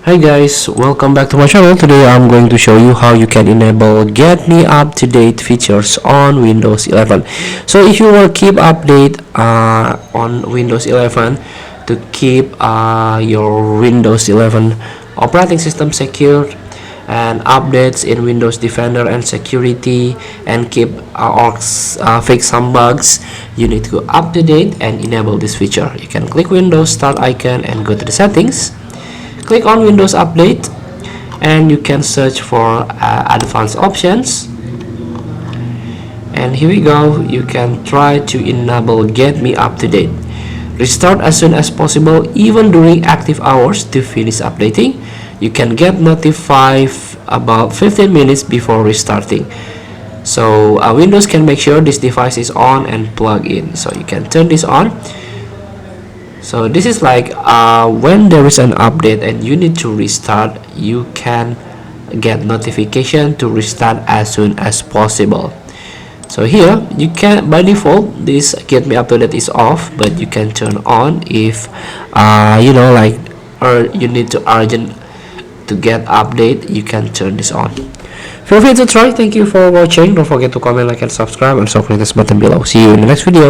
Hi guys, welcome back to my channel. Today I'm going to show you how you can enable Get Me Up to Date features on Windows 11. So if you will keep update on Windows 11 to keep your Windows 11 operating system secure and updates in Windows Defender and security and keep fix some bugs, you need to go up to date and enable this feature. You can click Windows Start icon and go to the settings. Click on Windows Update and you can search for advanced options, and here we go. You can try to enable Get Me Up to Date. Restart as soon as possible, even during active hours, to finish updating. You can get notified about 15 minutes before restarting. So Windows can make sure this device is on and plug in, so you can turn this on. So this is like when there is an update and you need to restart, you can get notification to restart as soon as possible. So here you can, by default this Get Me Up to Date is off, but you can turn on if or you need to urgent to get update. You can turn this on. Feel free to try. Thank you for watching. Don't forget to comment, like, and subscribe, and also click this button below. See you in the next video.